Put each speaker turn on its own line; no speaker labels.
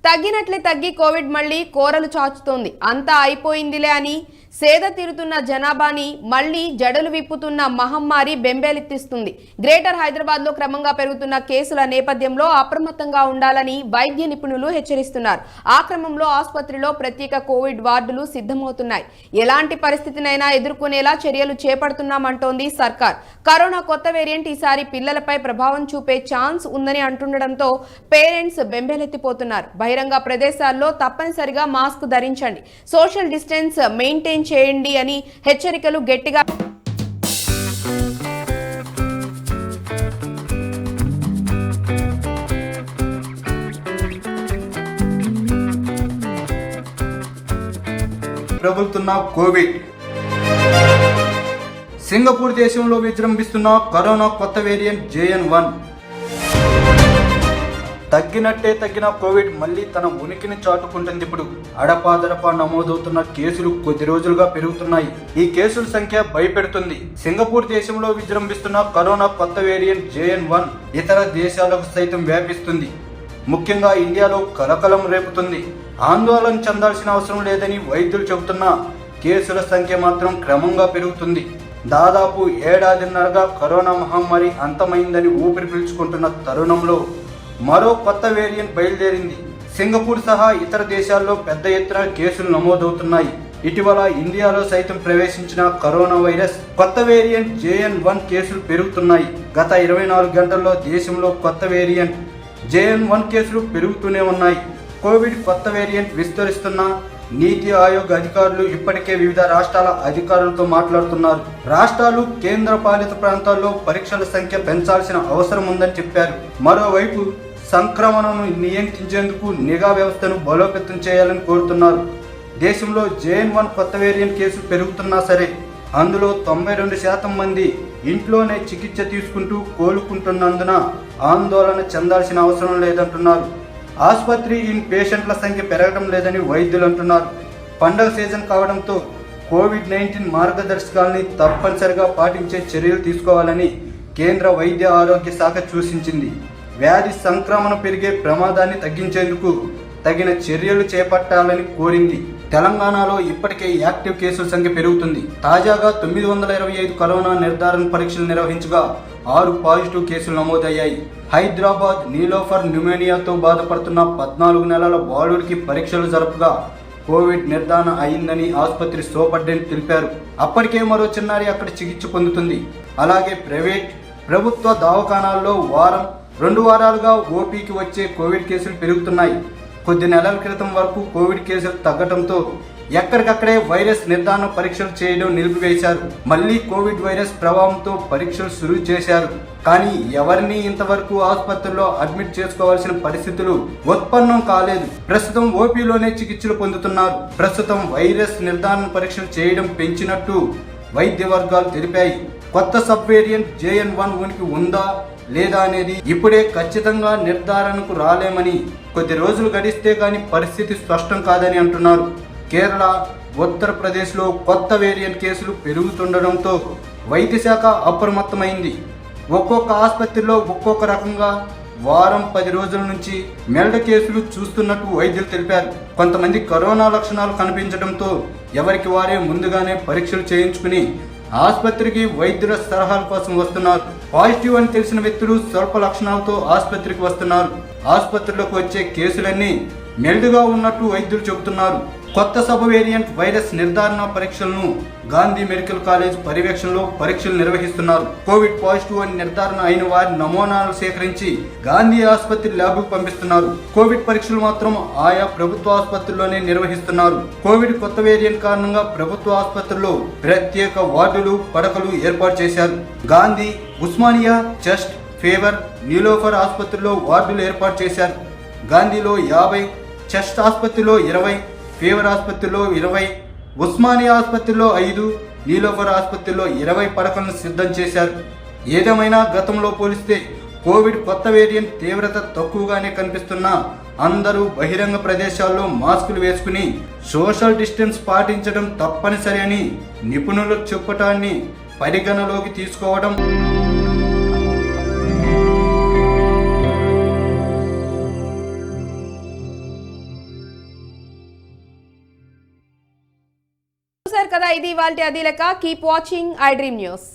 తగ్గినట్లే తగ్గి కోవిడ్ మళ్లీ కోరలు చాచుతోంది. అంతా అయిపోయిందిలే అని సేద తీరుతున్న జనాభాని మళ్లీ జడలు విప్పుతున్న మహమ్మారి బెంబేలెత్తిస్తుంది. గ్రేటర్ హైదరాబాద్ లో క్రమంగా పెరుగుతున్న కేసుల నేపథ్యంలో అప్రమత్తంగా ఉండాలని వైద్య నిపుణులు హెచ్చరిస్తున్నారు. ఆ క్రమంలో ఆసుపత్రిలో ప్రత్యేక కోవిడ్ వార్డులు సిద్ధమవుతున్నాయి. ఎలాంటి పరిస్థితినైనా ఎదుర్కొనేలా చర్యలు చేపడుతున్నామంటోంది సర్కార్. కరోనా కొత్త వేరియంట్ ఈసారి పిల్లలపై ప్రభావం చూపే ఛాన్స్ ఉందని అంటుండటంతో పేరెంట్స్ బెంబేలెత్తిపోతున్నారు. బహిరంగ ప్రదేశాల్లో తప్పనిసరిగా మాస్క్ ధరించండి, సోషల్ డిస్టెన్స్ మెయింటైన్ చేయండి అని హెచ్చరికలు గట్టిగా
ప్రబలుతున్న కోవిడ్. సింగపూర్ దేశంలో విజృంభిస్తున్న కరోనా కొత్త వేరియంట్ JN1. తగ్గినట్టే తగ్గిన కోవిడ్ మళ్లీ తన ఉనికిని చాటుకుంటుంది. ఇప్పుడు అడపాదడపా నమోదవుతున్న కేసులు కొద్ది రోజులుగా పెరుగుతున్నాయి. ఈ కేసుల సంఖ్య భయపెడుతుంది. సింగపూర్ దేశంలో విజృంభిస్తున్న కరోనా కొత్త వేరియంట్ JN1 ఇతర దేశాలకు సైతం వ్యాపిస్తుంది. ముఖ్యంగా ఇండియాలో కలకలం రేపుతుంది. ఆందోళన చెందాల్సిన అవసరం లేదని వైద్యులు చెబుతున్నా కేసుల సంఖ్య మాత్రం క్రమంగా పెరుగుతుంది. దాదాపు ఏడాదిన్నరగా కరోనా మహమ్మారి అంతమైందని ఊపిరి పీల్చుకుంటున్న తరుణంలో మరో కొత్త వేరియంట్ బయలుదేరింది. సింగపూర్ సహా ఇతర దేశాల్లో పెద్ద ఎత్తున కేసులు నమోదవుతున్నాయి. ఇటీవల ఇండియాలో సైతం ప్రవేశించిన కరోనా వైరస్ కొత్త వేరియంట్ JN1 కేసులు పెరుగుతున్నాయి. గత 24 గంటల్లో దేశంలో కొత్త వేరియంట్ JN1 కేసులు పెరుగుతూనే ఉన్నాయి. కోవిడ్ కొత్త వేరియంట్ విస్తరిస్తున్న నీతి ఆయోగ్ అధికారులు ఇప్పటికే వివిధ రాష్ట్రాల అధికారులతో మాట్లాడుతున్నారు. రాష్ట్రాలు, కేంద్ర పాలిత ప్రాంతాల్లో పరీక్షల సంఖ్య పెంచాల్సిన అవసరం ఉందని చెప్పారు. మరోవైపు సంక్రమణను నియంత్రించేందుకు నిఘా వ్యవస్థను బలోపేతం చేయాలని కోరుతున్నారు. దేశంలో JN1 కొత్త వేరియంట్ కేసులు పెరుగుతున్నా సరే అందులో 92% మంది ఇంట్లోనే చికిత్స తీసుకుంటూ కోలుకుంటున్నందున ఆందోళన చెందాల్సిన అవసరం లేదంటున్నారు. ఆసుపత్రి ఇన్ పేషెంట్ల సంఖ్య పెరగడం లేదని వైద్యులు అంటున్నారు. పండగ సీజన్ కావడంతో COVID-19 మార్గదర్శకాలని తప్పనిసరిగా పాటించే చర్యలు తీసుకోవాలని కేంద్ర వైద్య ఆరోగ్య శాఖ సూచించింది. వ్యాధి సంక్రమణ పెరిగే ప్రమాదాన్ని తగ్గించేందుకు తగిన చర్యలు చేపట్టాలని కోరింది. తెలంగాణలో ఇప్పటికే యాక్టివ్ కేసుల సంఖ్య పెరుగుతుంది. తాజాగా 925 కరోనా నిర్ధారణ పరీక్షలు నిర్వహించగా 6 పాజిటివ్ కేసులు నమోదయ్యాయి. హైదరాబాద్ నీలోఫర్ న్యూమోనియాతో బాధపడుతున్న 14 నెలల బాలుడికి పరీక్షలు జరపగా కోవిడ్ నిర్ధారణ అయిందని ఆసుపత్రి సూపరింటెండెంట్ తెలిపారు. అప్పటికే మరో చిన్నారి అక్కడ చికిత్స పొందుతుంది. అలాగే ప్రభుత్వ దవాఖానాల్లో 2 వారాలుగా ఓపీకి వచ్చే కోవిడ్ కేసులు పెరుగుతున్నాయి. కొద్ది నెలల క్రితం వరకు కోవిడ్ కేసులు తగ్గడంతో ఎక్కడికక్కడే వైరస్ నిర్ధారణ పరీక్షలు చేయడం నిలిపివేశారు. మళ్లీ కోవిడ్ వైరస్ ప్రభావంతో పరీక్షలు శురూ చేశారు. కానీ ఎవరిని ఇంతవరకు ఆసుపత్రిలో అడ్మిట్ చేసుకోవాల్సిన పరిస్థితులు ఉత్పన్నం కాలేదు. ప్రస్తుతం ఓపీలోనే చికిత్సలు పొందుతున్నారు. ప్రస్తుతం వైరస్ నిర్ధారణ పరీక్షలు చేయడం పెంచినట్టు వైద్య వర్గాలు తెలిపాయి. కొత్త సబ్ వేరియంట్ JN1 ఉనికి ఉందా లేదా అనేది ఇప్పుడే ఖచ్చితంగా నిర్ధారణకు రాలేమని, కొద్ది రోజులు గడిస్తే కానీ పరిస్థితి స్పష్టం కాదని అంటున్నారు. కేరళ, ఉత్తరప్రదేశ్లో కొత్త వేరియంట్ కేసులు పెరుగుతుండడంతో వైద్య శాఖ అప్రమత్తమైంది. ఒక్కొక్క ఆసుపత్రిలో ఒక్కొక్క రకంగా వారం 10 రోజుల నుంచి మెల్డ కేసులు చూస్తున్నట్టు వైద్యులు తెలిపారు. కొంతమంది కరోనా లక్షణాలు కనిపించడంతో ఎవరికి వారే ముందుగానే పరీక్షలు చేయించుకుని ఆసుపత్రికి వైద్యుల సలహాల కోసం వస్తున్నారు. పాజిటివ్ అని తెలిసిన వ్యక్తులు స్వల్ప లక్షణాలతో ఆసుపత్రికి వస్తున్నారు. ఆసుపత్రిలోకి వచ్చే కేసులన్నీ మెల్డుగా ఉన్నట్టు వైద్యులు చెబుతున్నారు. కొత్త సబ్ వేరియంట్ వైరస్ నిర్ధారణ పరీక్షలను గాంధీ మెడికల్ కాలేజ్ పర్యవేక్షణలో పరీక్షలు నిర్వహిస్తున్నారు. కోవిడ్ పాజిటివ్ అని నిర్ధారణ అయిన వారి నమూనాలు సేకరించి గాంధీ ఆసుపత్రి ల్యాబ్కు పంపిస్తున్నారు. కోవిడ్ పరీక్షలు మాత్రం ఆయా ప్రభుత్వ ఆసుపత్రుల్లోనే నిర్వహిస్తున్నారు. కోవిడ్ కొత్త వేరియంట్ కారణంగా ప్రభుత్వ ఆసుపత్రుల్లో ప్రత్యేక వార్డులు, పడకలు ఏర్పాటు చేశారు. గాంధీ, ఉస్మానియా, చెస్ట్, ఫీవర్, నీలోఫర్ ఆసుపత్రుల్లో వార్డులు ఏర్పాటు చేశారు. గాంధీలో 50, చెస్ట్ ఆసుపత్రిలో 20, ఫీవర్ ఆసుపత్రిలో 20, ఉస్మానియా ఆసుపత్రిలో 5, నీలోఫర్ ఆసుపత్రిలో 20 పడకలను సిద్ధం చేశారు. ఏదేమైనా గతంలో పోలిస్తే కోవిడ్ కొత్త వేరియంట్ తీవ్రత తక్కువగానే కనిపిస్తున్నా అందరూ బహిరంగ ప్రదేశాల్లో మాస్కులు వేసుకుని సోషల్ డిస్టెన్స్ పాటించడం తప్పనిసరి అని నిపుణులు చెప్పటాన్ని పరిగణలోకి తీసుకోవడం
చూసారు కదా, ఇది ఇవాల్టి అది లెక్క. Keep watching I dream news.